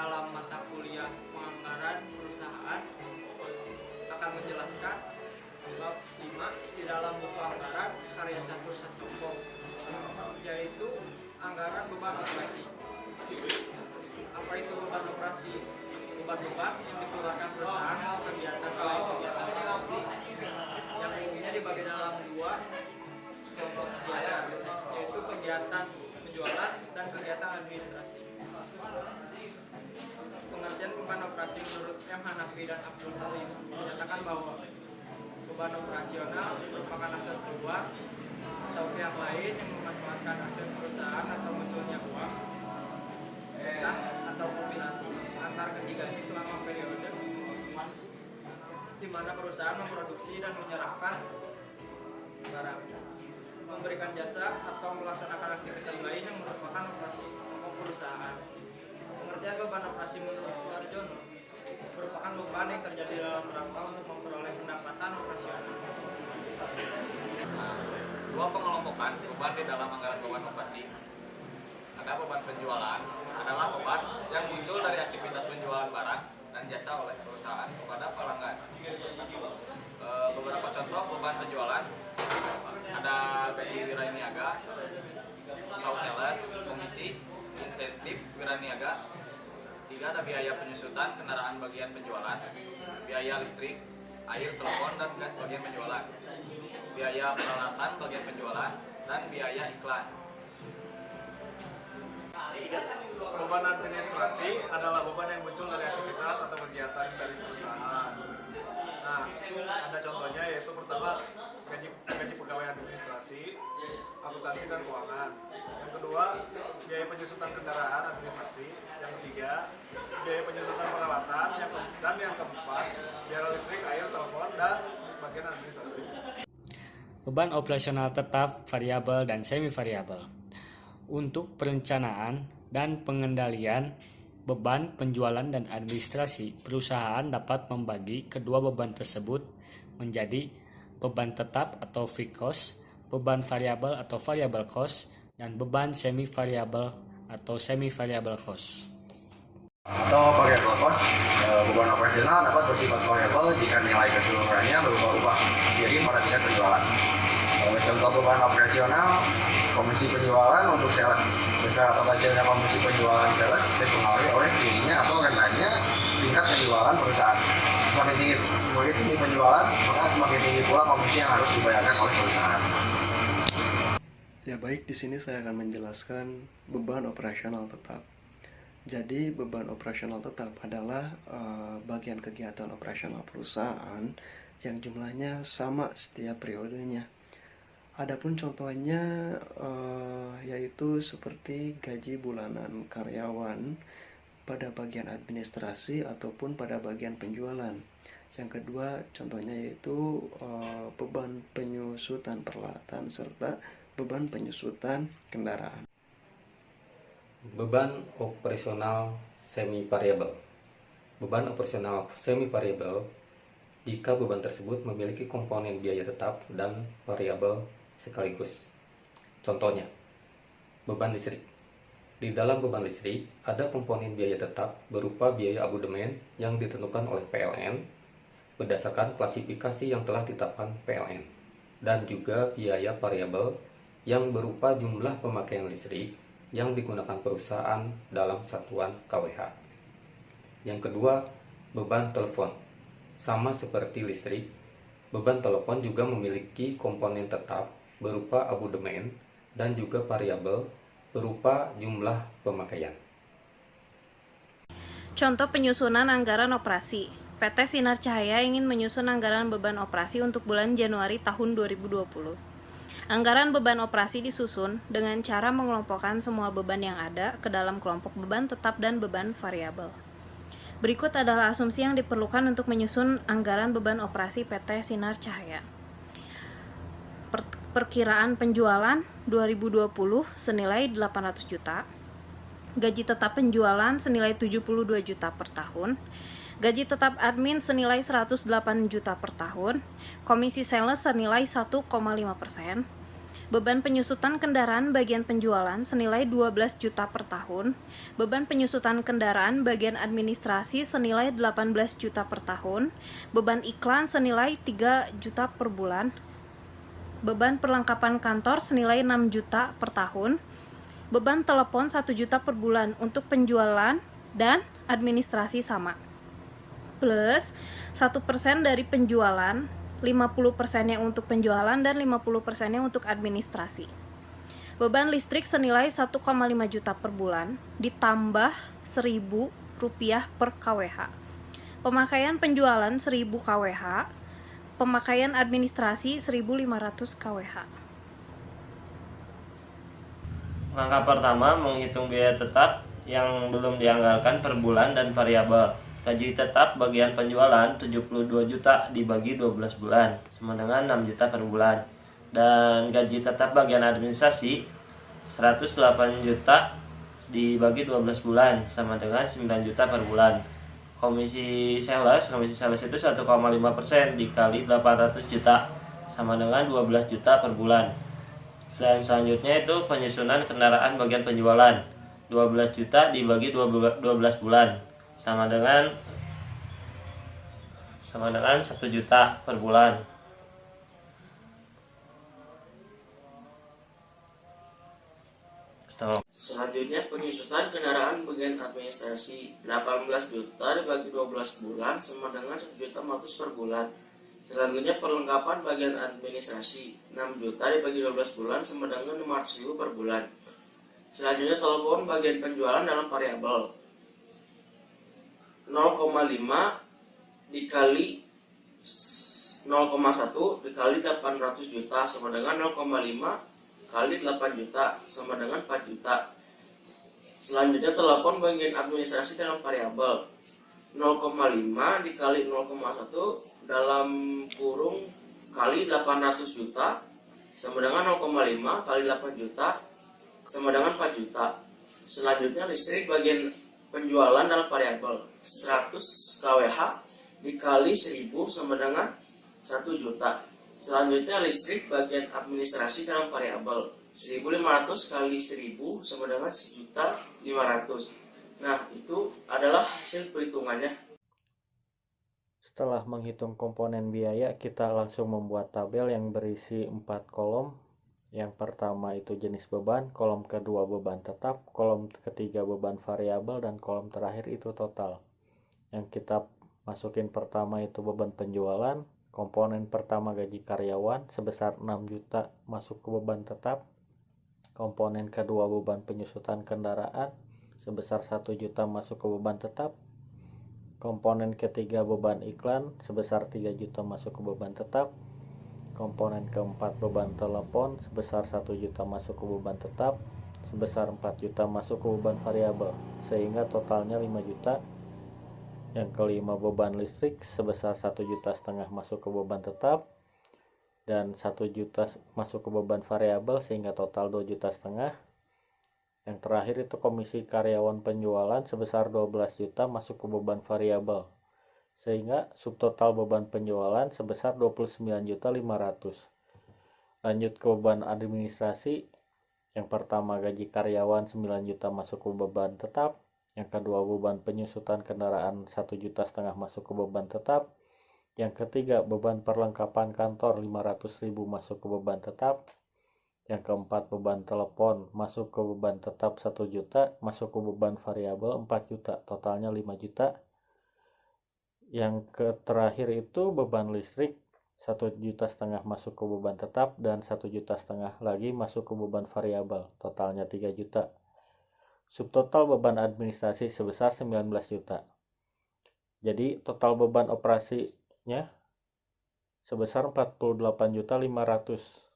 dalam mata kuliah penganggaran perusahaan akan menjelaskan bab 5 di dalam buku anggaran karya Catur Sasongko, yaitu anggaran beban operasi. Apa itu beban operasi? Beban-beban yang dikeluarkan perusahaan untuk kegiatan selain kegiatan produksi yang umumnya dibagi dalam dua kelompok kegiatan, yaitu kegiatan penjualan dan kegiatan administrasi. Pengertian beban operasi menurut M. Hanafi dan Abdul Halim menyatakan bahwa beban operasional merupakan aset keluar atau pihak lain yang memanfaatkan aset perusahaan atau munculnya uang dan atau kombinasi antar ketiganya selama periode di mana perusahaan memproduksi dan menyerahkan barang, memberikan jasa atau melaksanakan aktivitas lain yang merupakan operasi perusahaan. Pengertian beban operasi menurut Suharjono merupakan beban yang terjadi dalam rangka untuk memperoleh pendapatan operasional. Dua pengelompokan beban di dalam anggaran beban operasi. Ada beban penjualan, adalah beban yang muncul dari aktivitas penjualan barang dan jasa oleh perusahaan kepada pelanggan. Beberapa contoh beban penjualan ada gaji wiraniaga atau sales, komisi, insentif wiraniaga. 3 ada biaya penyusutan kendaraan bagian penjualan, biaya listrik, air, telepon, dan gas bagian penjualan, biaya peralatan bagian penjualan, dan biaya iklan. Beban administrasi adalah beban yang muncul dari aktivitas atau kegiatan dari perusahaan. Nah, ada contohnya yaitu pertama gaji pegawai administrasi, akuntansi dan keuangan. Yang kedua, biaya penyusutan kendaraan administrasi. Yang ketiga, biaya penyusutan peralatan. Dan yang keempat, biaya listrik, air, telepon, dan bagian administrasi. Beban operasional tetap, variabel, dan semi variabel. Untuk perencanaan dan pengendalian beban penjualan dan administrasi, perusahaan dapat membagi kedua beban tersebut menjadi beban tetap atau fixed cost, beban variabel atau variable cost, dan beban semi variabel atau semi variable cost. Atau variable cost, beban operasional dapat bersifat variabel jika nilai keseluruhannya berubah-ubah seiring pada tingkat penjualan. Contoh beban operasional, komisi penjualan untuk sales. Besar atau kecilnya komisi penjualan sales dipengaruhi oleh tingginya atau rendahnya tingkat penjualan perusahaan. Semakin tinggi penjualan, maka semakin tinggi pula komisi yang harus dibayarkan oleh perusahaan. Ya baik, di sini saya akan menjelaskan beban operasional tetap. Jadi beban operasional tetap adalah bagian kegiatan operasional perusahaan yang jumlahnya sama setiap periodenya. Adapun contohnya yaitu seperti gaji bulanan karyawan pada bagian administrasi ataupun pada bagian penjualan. Yang kedua contohnya yaitu beban penyusutan peralatan serta beban penyusutan kendaraan. Beban operasional semi variabel. Beban operasional semi variabel jika beban tersebut memiliki komponen biaya tetap dan variabel sekaligus. Contohnya, beban listrik. Di dalam beban listrik, ada komponen biaya tetap berupa biaya abodemen yang ditentukan oleh PLN berdasarkan klasifikasi yang telah ditetapkan PLN, dan juga biaya variabel yang berupa jumlah pemakaian listrik yang digunakan perusahaan dalam satuan KWH. Yang kedua, beban telepon. Sama seperti listrik, beban telepon juga memiliki komponen tetap berupa abodemen dan juga variabel berupa jumlah pemakaian. Contoh penyusunan anggaran operasi. PT Sinar Cahaya ingin menyusun anggaran beban operasi untuk bulan Januari tahun 2020. Anggaran beban operasi disusun dengan cara mengelompokkan semua beban yang ada ke dalam kelompok beban tetap dan beban variabel. Berikut adalah asumsi yang diperlukan untuk menyusun anggaran beban operasi PT Sinar Cahaya. Perkiraan penjualan 2020 senilai 800 juta, gaji tetap penjualan senilai 72 juta per tahun, gaji tetap admin senilai 108 juta per tahun, komisi sales senilai 1,5%, Beban penyusutan kendaraan bagian penjualan senilai 12 juta per tahun. Beban penyusutan kendaraan bagian administrasi senilai 18 juta per tahun. Beban iklan senilai 3 juta per bulan. Beban perlengkapan kantor senilai 6 juta per tahun. Beban telepon 1 juta per bulan untuk penjualan dan administrasi sama. Plus 1% dari penjualan, 50%-nya untuk penjualan dan 50%-nya untuk administrasi. Beban listrik senilai 1,5 juta per bulan ditambah Rp1.000 per kWh. Pemakaian penjualan 1.000 kWh, pemakaian administrasi 1.500 kWh. Langkah pertama, menghitung biaya tetap yang belum dianggarkan per bulan dan variabel. Gaji tetap bagian penjualan 72 juta dibagi 12 bulan sama dengan 6 juta per bulan. Dan gaji tetap bagian administrasi 108 juta dibagi 12 bulan sama dengan 9 juta per bulan. Komisi sales itu 1,5% dikali 800 juta sama dengan 12 juta per bulan. Dan selanjutnya itu penyusunan kendaraan bagian penjualan 12 juta dibagi 12 bulan sama dengan 1 juta per bulan. Selanjutnya penyusutan kendaraan bagian administrasi 18 juta dibagi 12 bulan sama dengan 1 juta 500 per bulan. Selanjutnya perlengkapan bagian administrasi 6 juta dibagi 12 bulan sama dengan 500.000 per bulan. Selanjutnya telepon bagian penjualan dalam variabel 0,5 dikali 0,1 dikali 800 juta sama dengan 0,5 kali 8 juta sama dengan 4 juta. Selanjutnya telepon bagian administrasi dalam variabel 0,5 dikali 0,1 dalam kurung kali 800 juta sama dengan 0,5 kali 8 juta sama dengan 4 juta. Selanjutnya listrik bagian penjualan dalam variabel 100 kWh dikali 1000 sama dengan 1 juta. Selanjutnya listrik bagian administrasi dalam variabel 1500 kali 1000 sama dengan 1.500.000. Nah, itu adalah hasil perhitungannya. Setelah menghitung komponen biaya, kita langsung membuat tabel yang berisi 4 kolom. Yang pertama itu jenis beban, kolom kedua beban tetap, kolom ketiga beban variabel, dan kolom terakhir itu total. Yang kita masukin pertama itu beban penjualan, komponen pertama gaji karyawan sebesar 6 juta masuk ke beban tetap, komponen kedua beban penyusutan kendaraan sebesar 1 juta masuk ke beban tetap, komponen ketiga beban iklan sebesar 3 juta masuk ke beban tetap, komponen keempat beban telepon sebesar 1 juta masuk ke beban tetap, sebesar 4 juta masuk ke beban variabel, sehingga totalnya 5 juta. Yang kelima beban listrik sebesar 1,5 juta masuk ke beban tetap dan 1 juta masuk ke beban variabel, sehingga total 2,5 juta. Yang terakhir itu komisi karyawan penjualan sebesar 12 juta masuk ke beban variabel, sehingga subtotal beban penjualan sebesar 29.500.000. Lanjut ke beban administrasi. Yang pertama gaji karyawan 9 juta masuk ke beban tetap, yang kedua beban penyusutan kendaraan 1,5 juta masuk ke beban tetap, yang ketiga beban perlengkapan kantor 500.000 masuk ke beban tetap, yang keempat beban telepon masuk ke beban tetap 1 juta masuk ke beban variabel 4 juta, totalnya 5 juta. Yang terakhir itu beban listrik 1,5 juta masuk ke beban tetap dan 1,5 juta lagi masuk ke beban variabel, totalnya 3 juta. Subtotal beban administrasi sebesar 19 juta. Jadi total beban operasinya sebesar 48.500.000.